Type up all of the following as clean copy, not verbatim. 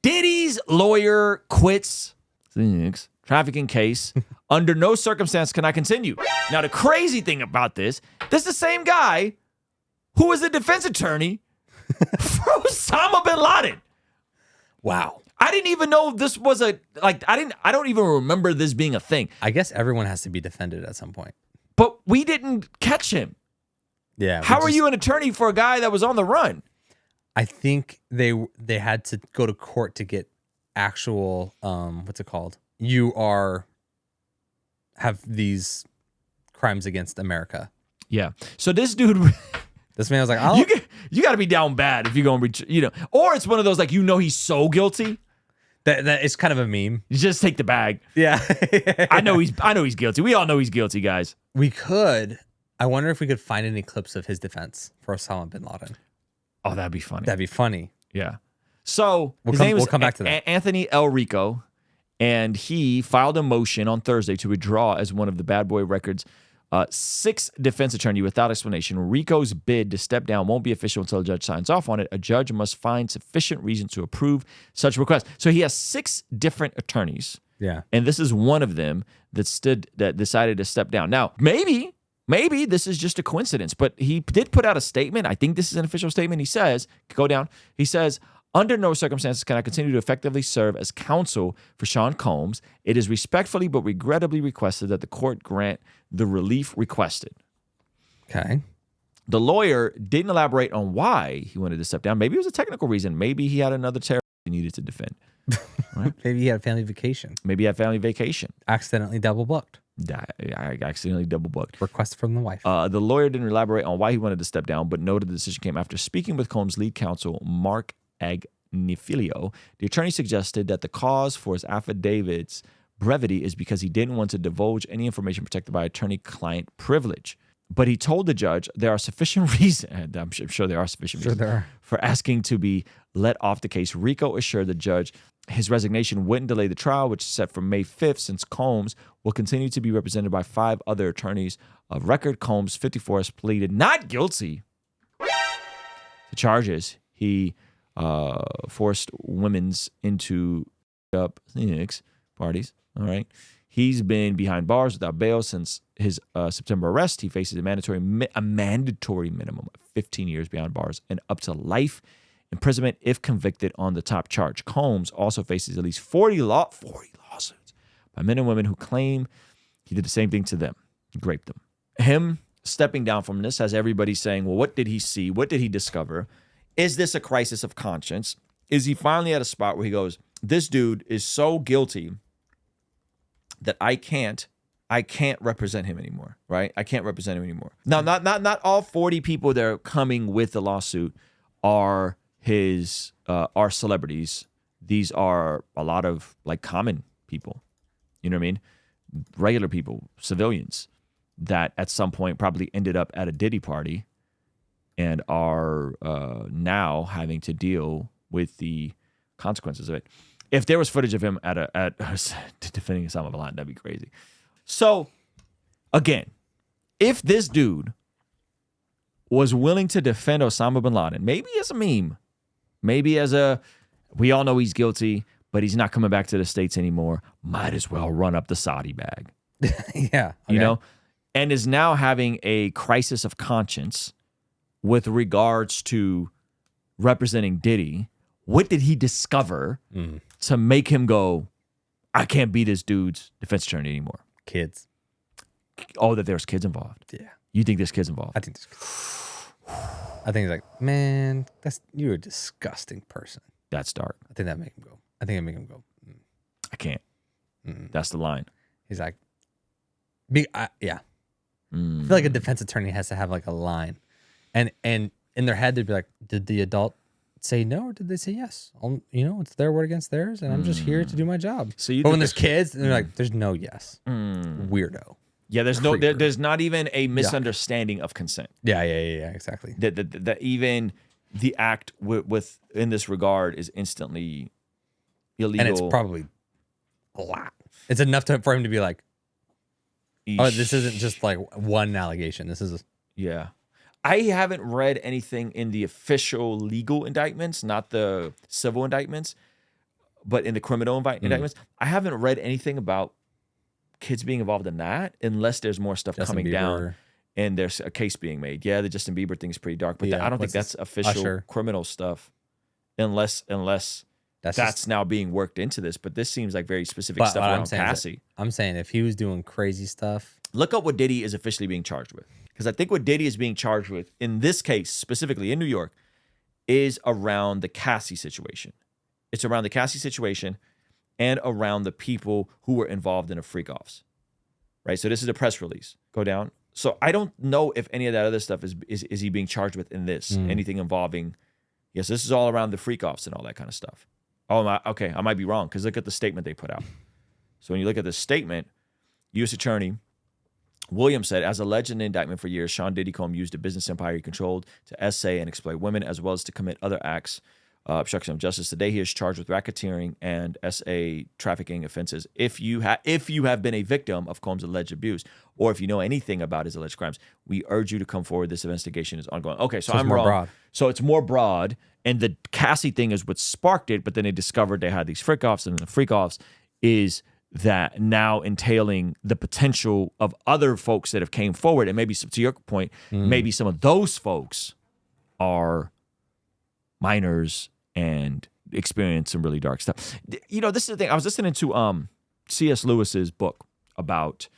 Diddy's lawyer quits trafficking case. Under no circumstance can I continue. Now, the crazy thing about this is the same guy who was the defense attorney for Osama bin Laden. Wow. I didn't even know this was I don't even remember this being a thing. I guess everyone has to be defended at some point. But we didn't catch him. Yeah. How are you an attorney for a guy that was on the run? I think they had to go to court to get actual what's it called? You have these crimes against America. Yeah. So this dude, this man was like, you got to be down bad if you're going to, or it's one of those like, he's so guilty. That is kind of a meme. You just take the bag. Yeah. I know he's guilty. We all know he's guilty, guys. We could. I wonder if we could find any clips of his defense for Osama bin Laden. Oh, that'd be funny. That'd be funny. Yeah. So we'll come back to that. Anthony El Rico, and he filed a motion on Thursday to withdraw as one of the Bad Boy Records' 6 defense attorney without explanation. Rico's bid to step down won't be official until a judge signs off on it. A judge must find sufficient reason to approve such request. So he has 6 different attorneys. Yeah. And this is one of them that decided to step down. Now, maybe this is just a coincidence, but he did put out a statement. I think this is an official statement. He says, under no circumstances can I continue to effectively serve as counsel for Sean Combs. It is respectfully but regrettably requested that the court grant the relief requested. Okay. The lawyer didn't elaborate on why he wanted to step down. Maybe it was a technical reason. Maybe he had another terrorist he needed to defend. Right? Maybe he had a family vacation. Accidentally double booked. I accidentally double booked. Request from the wife. The lawyer didn't elaborate on why he wanted to step down, but noted the decision came after speaking with Combs' lead counsel, Mark Agnifilio. The attorney suggested that the cause for his affidavit's brevity is because he didn't want to divulge any information protected by attorney-client privilege. But he told the judge there are sufficient reasons, I'm sure there are sufficient reasons, for asking to be let off the case. Rico assured the judge his resignation wouldn't delay the trial, which is set for May 5th, since Combs will continue to be represented by 5 other attorneys of record. Combs, 54, has pleaded not guilty to charges. He forced women's into parties. All right. He's been behind bars without bail since his September arrest. He faces a mandatory minimum of 15 years behind bars and up to life imprisonment if convicted on the top charge. Combs also faces at least 40 lawsuits by men and women who claim he did the same thing to them. He raped them. Him stepping down from this has everybody saying, well, what did he see? What did he discover? Is this a crisis of conscience? Is he finally at a spot where he goes, this dude is so guilty that I can't represent him anymore, right? I can't represent him anymore. Now, not all 40 people that are coming with the lawsuit are are celebrities. These are a lot of like common people, you know what I mean? Regular people, civilians that at some point probably ended up at a Diddy party and are now having to deal with the consequences of it. If there was footage of him at defending Osama bin Laden, that'd be crazy. So, again, if this dude was willing to defend Osama bin Laden, maybe as a meme, maybe we all know he's guilty, but he's not coming back to the States anymore, might as well run up the Saudi bag. Yeah. Okay. You know? And is now having a crisis of conscience with regards to representing Diddy. What did he discover to make him go, I can't be this dude's defense attorney anymore? Kids. Oh, that there's kids involved. Yeah. You think there's kids involved? I think there's kids. I think he's like, man, you're a disgusting person. That's dark. I think that make him go. I can't. That's the line. He's like, yeah. I feel like a defense attorney has to have like a line. And in their head, they'd be like, did the adult say no or did they say yes? It's their word against theirs, and I'm just here to do my job. So but when there's kids, they're like, there's no yes. Weirdo. Yeah, there's not even a misunderstanding of consent. Yeah, exactly. That even the act in this regard is instantly illegal. And it's probably a lot. It's enough for him to be like, oh, this isn't just like one allegation. This is yeah. I haven't read anything in the official legal indictments, not the civil indictments. but in the criminal indictments, I haven't read anything about kids being involved in that unless there's more stuff Justin coming Bieber. down and there's a case being made. Yeah, the Justin Bieber thing is pretty dark, but Yeah, I don't think what's that's official Usher? criminal stuff unless That's that's now being worked into this. But this seems like very specific But stuff what I'm around saying is Cassie. I'm saying if he was doing crazy stuff, Look up what Diddy is officially being charged with. Because I think what Diddy is being charged with in this case, specifically in New York, is around the Cassie situation. It's around the Cassie situation and around the people who were involved in the freak-offs. Right? So this is a press release. Go down. So I don't know if any of that other stuff is he being charged with in this. Anything involving, yes, this is all around the freak-offs and all that kind of stuff. Oh, okay, I might be wrong because look at the statement they put out. So when you look at the statement, U.S. Attorney Williams said, as alleged in the indictment for years, Sean Diddy Combs used a business empire he controlled to essay and exploit women as well as to commit other acts obstruction of justice. Today, he is charged with racketeering and SA trafficking offenses. If you have been a victim of Combs' alleged abuse, or if you know anything about his alleged crimes, we urge you to come forward. This investigation is ongoing. Okay, so I'm wrong. broad. So it's more broad, and the Cassie thing is what sparked it, but then they discovered they had these freak-offs, and the freak-offs is that now entailing the potential of other folks that have came forward, and maybe, to your point, maybe some of those folks are minors and experience some really dark stuff. You know, this is the thing. I was listening to C.S. Lewis's book about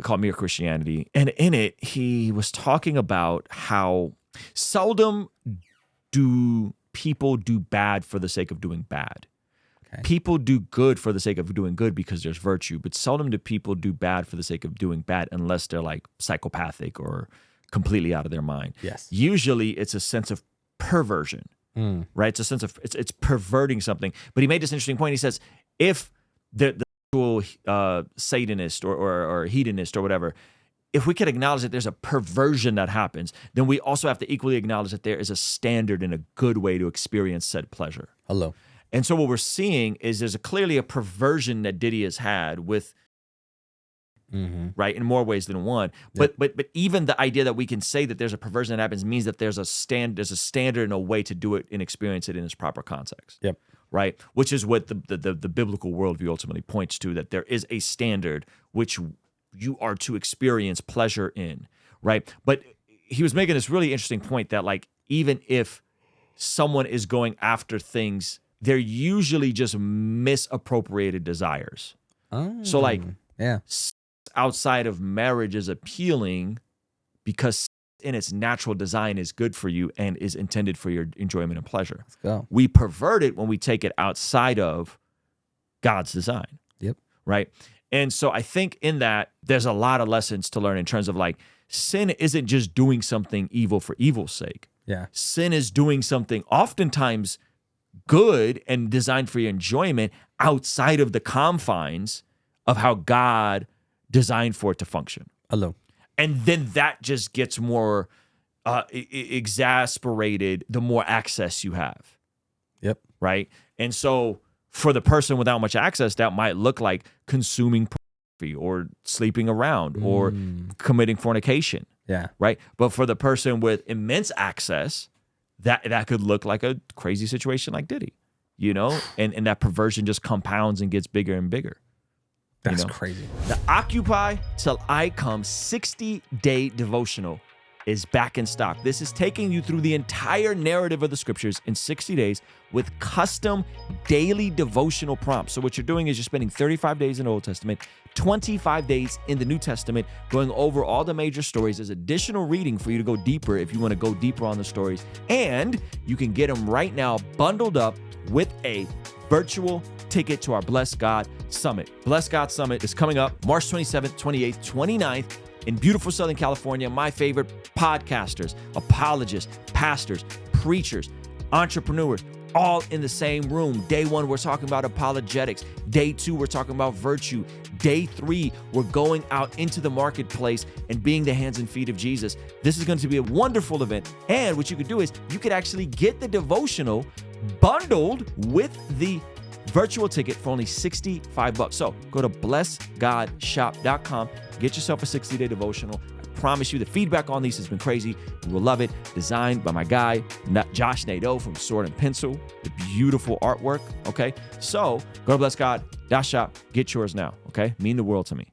called Mere Christianity, and in it he was talking about how seldom do people do bad for the sake of doing bad. Okay. People do good for the sake of doing good because there's virtue, but seldom do people do bad for the sake of doing bad unless they're like psychopathic or completely out of their mind. Yes. Usually it's a sense of perversion. Right? It's a sense of it's perverting something. But he made this interesting point. He says, if the actual Satanist or hedonist or whatever, if we could acknowledge that there's a perversion that happens, then we also have to equally acknowledge that there is a standard and a good way to experience said pleasure. Hello. And so what we're seeing is there's clearly a perversion that Diddy has had with, right, in more ways than one. But even the idea that we can say that there's a perversion that happens means that there's a standard and a way to do it and experience it in its proper context. Yep. Right, which is what the biblical worldview ultimately points to, that there is a standard which you are to experience pleasure in. Right, but he was making this really interesting point that, like, even if someone is going after things, they're usually just misappropriated desires. So, like, yeah, outside of marriage is appealing because in its natural design is good for you and is intended for your enjoyment and pleasure. Let's go. We pervert it when we take it outside of God's design. Yep. Right. And so I think in that there's a lot of lessons to learn in terms of, like, sin isn't just doing something evil for evil's sake. Yeah. Sin is doing something oftentimes good and designed for your enjoyment outside of the confines of how God designed for it to function. Hello. And then that just gets more exasperated the more access you have. Yep. Right? And so for the person without much access, that might look like consuming pornography or sleeping around or committing fornication. Yeah. Right? But for the person with immense access, that could look like a crazy situation like Diddy, you know? And that perversion just compounds and gets bigger and bigger. That's crazy. The Occupy Till I Come 60-day devotional is back in stock. This is taking you through the entire narrative of the scriptures in 60 days with custom daily devotional prompts. So what you're doing is you're spending 35 days in the Old Testament, 25 days in the New Testament, going over all the major stories. There's additional reading for you to go deeper if you want to go deeper on the stories. And you can get them right now bundled up with a virtual ticket to our Bless God Summit. Bless God Summit is coming up March 27th, 28th, 29th in beautiful Southern California. My favorite podcasters, apologists, pastors, preachers, entrepreneurs, all in the same room. Day 1, we're talking about apologetics. Day 2, we're talking about virtue. Day 3, we're going out into the marketplace and being the hands and feet of Jesus. This is going to be a wonderful event. And what you could do is you could actually get the devotional bundled with the virtual ticket for only $65. So go to blessgodshop.com, get yourself a 60-day devotional. I promise you the feedback on these has been crazy. You will love it. Designed by my guy, Josh Nadeau from Sword and Pencil. The beautiful artwork, okay? So go to blessgod.shop. Get yours now, okay? Mean the world to me.